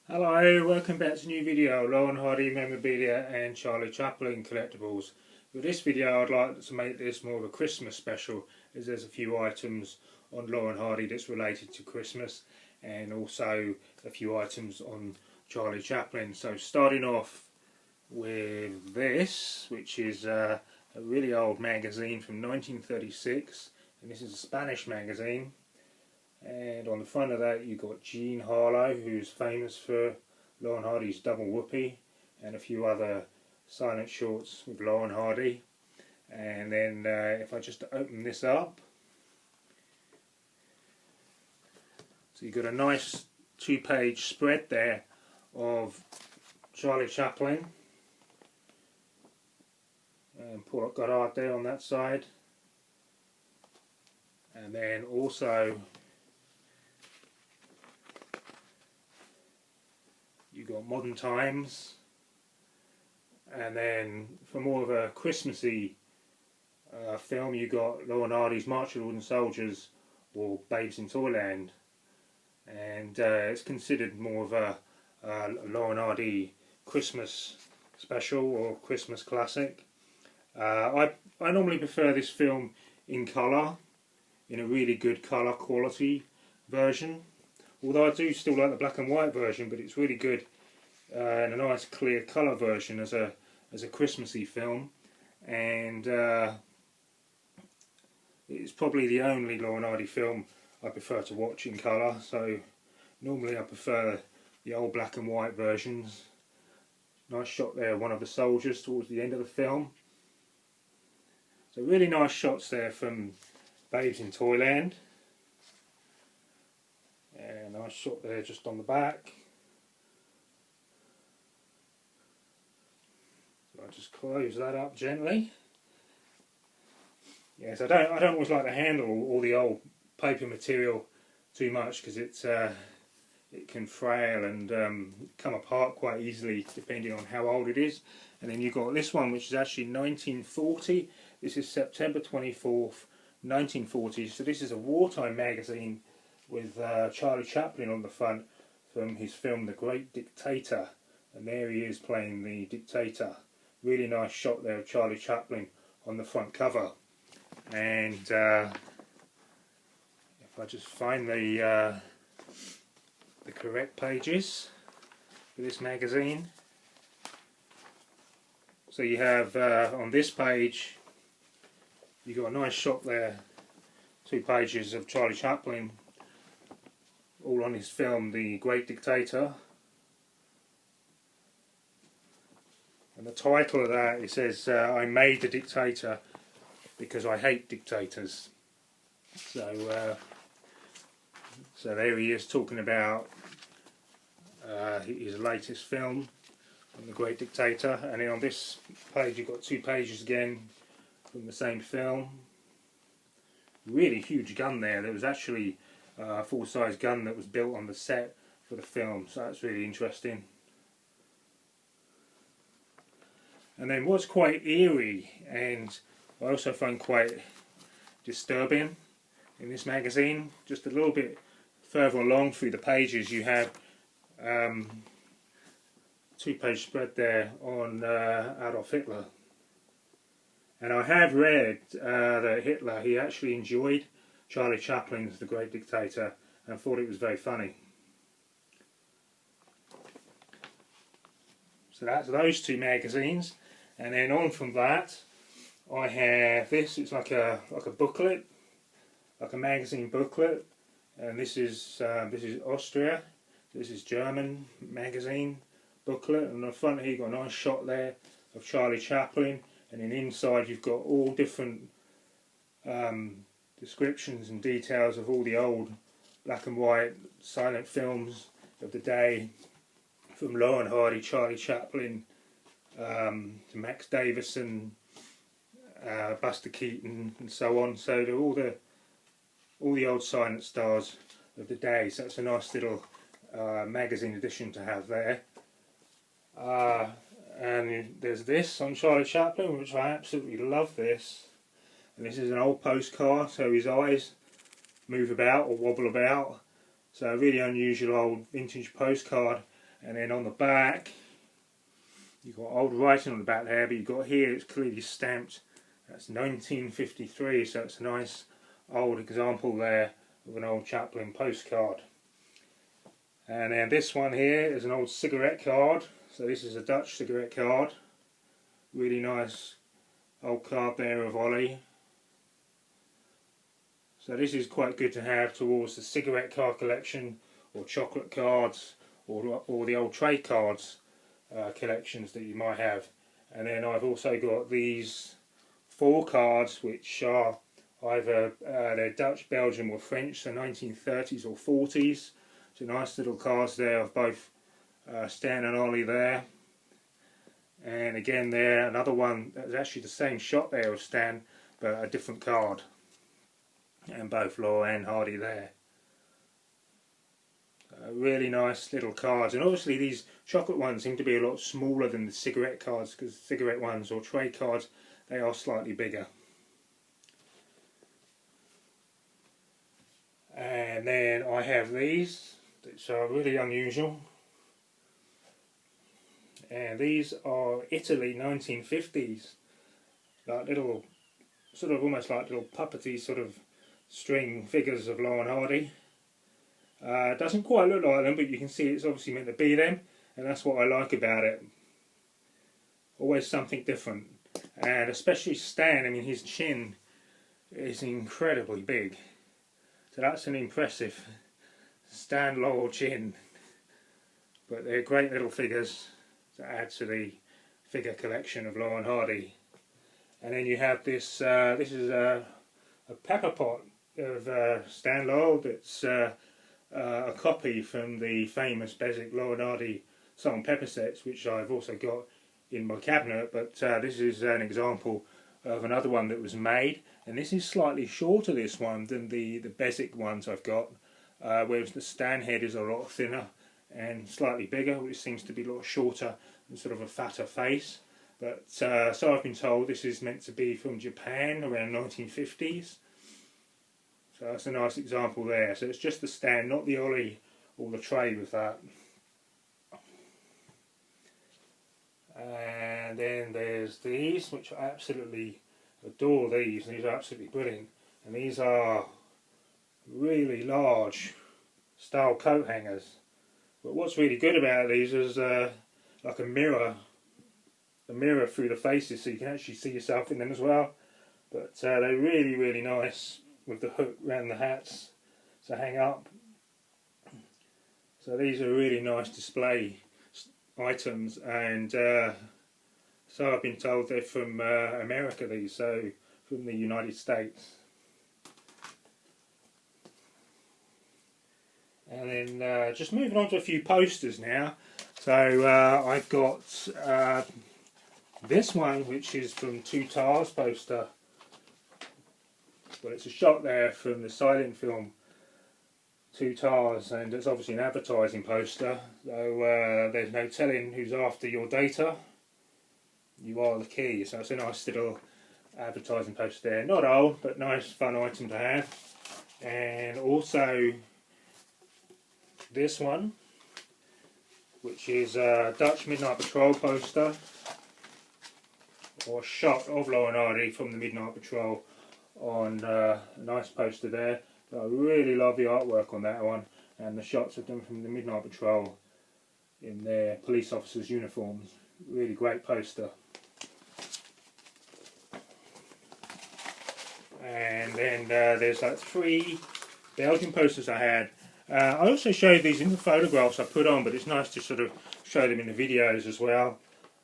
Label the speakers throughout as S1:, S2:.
S1: Hello, welcome back to a new video, Laurel Hardy memorabilia and Charlie Chaplin collectibles. For this video I'd like to make this more of a Christmas special, as there's a few items on Laurel Hardy that's related to Christmas and also a few items on Charlie Chaplin. So starting off with this, which is a really old magazine from 1936, and this is a Spanish magazine. And on the front of that you've got Jean Harlow, who's famous for Laurel Hardy's Double Whoopee and a few other silent shorts with Laurel Hardy. And then if I just open this up, so you've got a nice two-page spread there of Charlie Chaplin and Paul Goddard there on that side, and then also you've got Modern Times, and then for more of a Christmassy film you got Laurel Hardy's March of the Wooden Soldiers or Babes in Toyland, and it's considered more of a Laurel Hardy Christmas special or Christmas classic. I normally prefer this film in colour, in a really good colour quality version. Although I do still like the black and white version, but it's really good and a nice clear colour version as a Christmassy film. And it's probably the only Laurel Hardy film I prefer to watch in colour. So normally I prefer the old black and white versions. Nice shot there of one of the soldiers towards the end of the film. So really nice shots there from Babes in Toyland. And nice shot there just on the back. So I'll just close that up gently. Yes, I don't always like to handle all the old paper material too much, because it can frail and come apart quite easily depending on how old it is. And then you've got this one, which is actually 1940. This is September 24th, 1940. So this is a wartime magazine with Charlie Chaplin on the front from his film The Great Dictator, and there he is playing the dictator. Really nice shot there of Charlie Chaplin on the front cover. And if I just find the correct pages for this magazine, so you have on this page you got a nice shot there, 2 pages of Charlie Chaplin, all on his film The Great Dictator. And the title of that, it says I made the dictator because I hate dictators. So so there he is talking about his latest film, The Great Dictator. And then on this page you've got 2 pages again from the same film. Really huge gun there. There was actually a full-size gun that was built on the set for the film, so that's really interesting. And then what's quite eerie, and I also find quite disturbing in this magazine, just a little bit further along through the pages you have 2-page spread there on Adolf Hitler. And I have read that Hitler, he actually enjoyed Charlie Chaplin's The Great Dictator and thought it was very funny. So that's those 2 magazines, and then on from that I have this. It's like a booklet, like a magazine booklet, and this is Austria. This is German magazine booklet, and on the front here you've got a nice shot there of Charlie Chaplin, and then inside you've got all different descriptions and details of all the old black and white silent films of the day, from Laurel Hardy, Charlie Chaplin, to Max Davison, Buster Keaton, and so on. So they're all the old silent stars of the day. So it's a nice little magazine edition to have there. And there's this on Charlie Chaplin, which I absolutely love this. And this is an old postcard, so his eyes move about or wobble about. So a really unusual old vintage postcard. And then on the back, you've got old writing on the back there, but you've got here it's clearly stamped. That's 1953, so it's a nice old example there of an old Chaplin postcard. And then this one here is an old cigarette card. So this is a Dutch cigarette card. Really nice old card there of Ollie. So this is quite good to have towards the cigarette card collection, or chocolate cards, or the old trade cards collections that you might have. And then I've also got these 4 cards which are either they're Dutch, Belgian or French, so 1930s or 40s. So nice little cards there of both Stan and Ollie there. And again there, another one that's actually the same shot there of Stan, but a different card. And both Laurel and Hardy there. Really nice little cards, and obviously these chocolate ones seem to be a lot smaller than the cigarette cards, because cigarette ones or trade cards, they are slightly bigger. And then I have these, which are really unusual, and these are Italy 1950s, like little, sort of almost like little puppety sort of string figures of Laurel and Hardy. Doesn't quite look like them, but you can see it's obviously meant to be them, and that's what I like about it. Always something different, and especially Stan. I mean, his chin is incredibly big, so that's an impressive Stan Laurel chin. But they're great little figures to add to the figure collection of Laurel and Hardy. And then you have this. This is a pepper pot of Stan Laurel that's a copy from the famous basic Laurel and Hardy salt and pepper sets, which I've also got in my cabinet, but this is an example of another one that was made, and this is slightly shorter, this one, than the basic ones I've got, whereas the Stan head is a lot thinner and slightly bigger, which seems to be a lot shorter and sort of a fatter face. But so I've been told this is meant to be from Japan around 1950s. So that's a nice example there. So it's just the Stan, not the Ollie or the tray with that. And then there's these, which I absolutely adore. These are absolutely brilliant. And these are really large style coat hangers. But what's really good about these is like a mirror through the faces, so you can actually see yourself in them as well. But they're really, really nice, with the hook around the hats to hang up. So these are really nice display items, and so I've been told they're from America, these, so from the United States. And then just moving on to a few posters now. So I've got this one, which is from Two Tars poster. Well, it's a shot there from the silent film Two Tars, and it's obviously an advertising poster. So there's no telling who's after your data. You are the key. So it's a nice little advertising poster there. Not old, but nice, fun item to have. And also this one, which is a Dutch Midnight Patrol poster, or a shot of Laurel and Hardy from the Midnight Patrol on a nice poster there. But I really love the artwork on that one, and the shots of them from the Midnight Patrol in their police officers' uniforms. Really great poster. And then there's like 3 Belgian posters I had. I also showed these in the photographs I put on, but it's nice to sort of show them in the videos as well.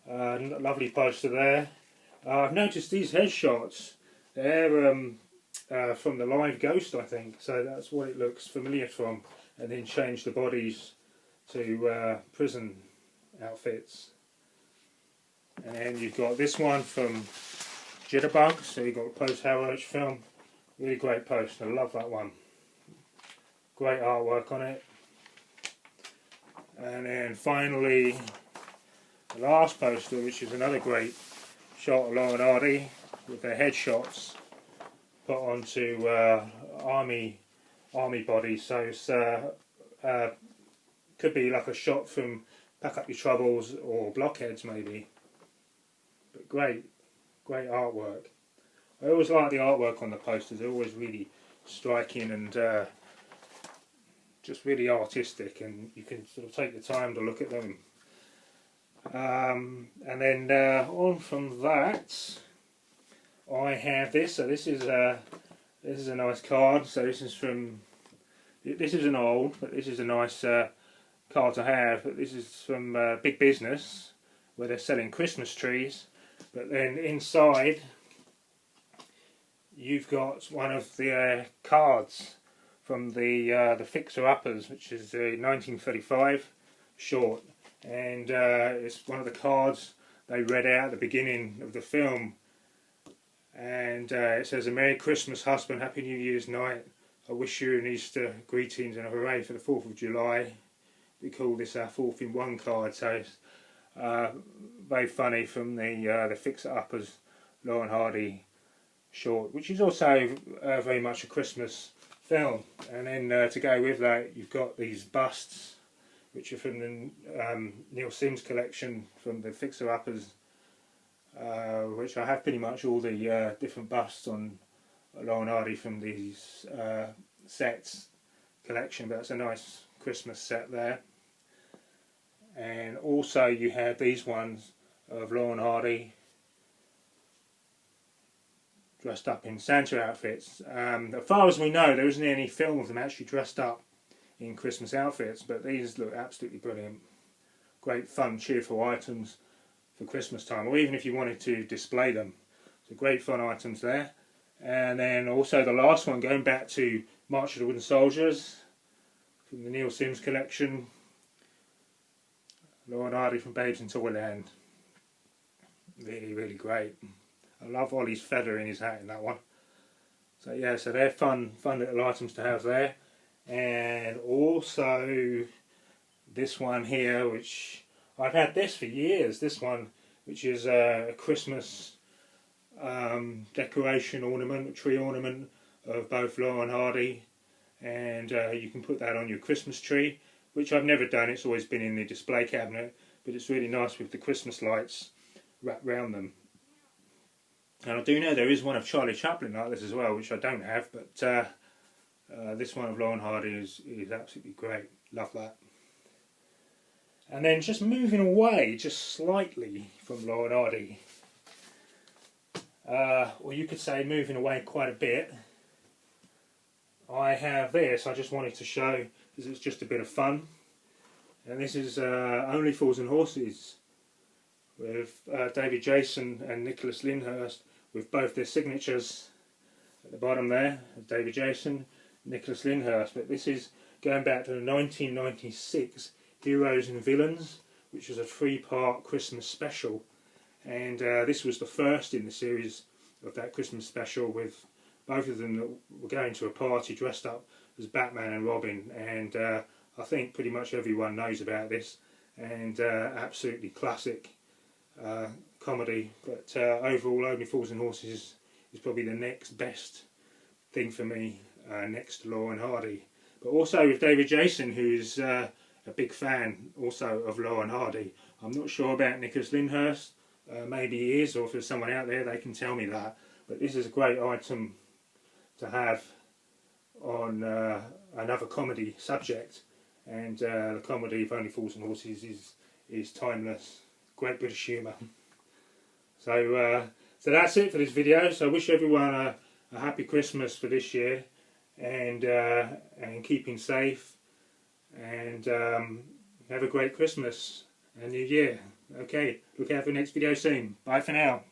S1: Lovely poster there. I've noticed these headshots, they're from the Live Ghost, I think, so that's what it looks familiar from, and then change the bodies to prison outfits. And then you've got this one from Jitterbug, so you've got a post-Hal Roach film. Really great poster, I love that one. Great artwork on it. And then finally, the last poster, which is another great shot of Laurel and Hardy with their headshots put onto army bodies. So it's could be like a shot from pack up your troubles or blockheads maybe. But great artwork. I always like the artwork on the posters. They're always really striking and just really artistic, and you can sort of take the time to look at them. And then on from that, I have this. So this is a nice card. So this isn't old, but this is a nice card to have. But this is from Big Business, where they're selling Christmas trees. But then inside, you've got one of the cards from the Fixer Uppers, which is a 1935 short, and it's one of the cards they read out at the beginning of the film, and it says, "A Merry Christmas, husband, Happy New Year's night. I wish you an Easter greetings and a hooray for the 4th of July. We call this our 4-in-1 card." So it's very funny from the Fixer Uppers Laurel and Hardy short, which is also very much a Christmas film. And then to go with that, you've got these busts, which are from the Neil Simms collection from the Fixer Uppers, which I have pretty much all the different busts on Laurel and Hardy from these sets collection, but it's a nice Christmas set there. And also you have these ones of Laurel and Hardy dressed up in Santa outfits. As far as we know, there isn't any film of them actually dressed up in Christmas outfits, but these look absolutely brilliant. Great fun, cheerful items for Christmas time, or even if you wanted to display them. So great fun items there. And then also the last one, going back to March of the Wooden Soldiers from the Neil Simms collection. Laurel and Hardy from Babes in Toyland. Really great. I love Ollie's feather in his hat in that one. So yeah, so they're fun little items to have there. And also this one here, which I've had this for years. This one, which is a Christmas decoration ornament, a tree ornament of both Laurel and Hardy, and you can put that on your Christmas tree, which I've never done. It's always been in the display cabinet, but it's really nice with the Christmas lights wrapped around them. And I do know there is one of Charlie Chaplin like this as well, which I don't have, but this one of Laurel and Hardy is absolutely great. Love that. And then just moving away just slightly from Laurel and Hardy, or you could say moving away quite a bit, I have this. I just wanted to show, because it's just a bit of fun. And this is Only Fools and Horses, with David Jason and Nicholas Lyndhurst, with both their signatures at the bottom there, David Jason, Nicholas Lyndhurst. But this is going back to the 1996 Heroes and Villains, which was a 3-part Christmas special, and this was the first in the series of that Christmas special, with both of them that were going to a party dressed up as Batman and Robin, and I think pretty much everyone knows about this, and absolutely classic comedy. But overall, Only Fools and Horses is probably the next best thing for me, next to Laurel and Hardy. But also with David Jason, who's a big fan also of Laurel and Hardy. I'm not sure about Nicholas Lyndhurst, maybe he is, or if there's someone out there they can tell me that. But this is a great item to have on another comedy subject, and the comedy of Only Fools and Horses is timeless. Great British humour. So that's it for this video. So I wish everyone a happy Christmas for this year, and keeping safe, and have a great Christmas and New Year. Okay, look out for the next video soon. Bye for now.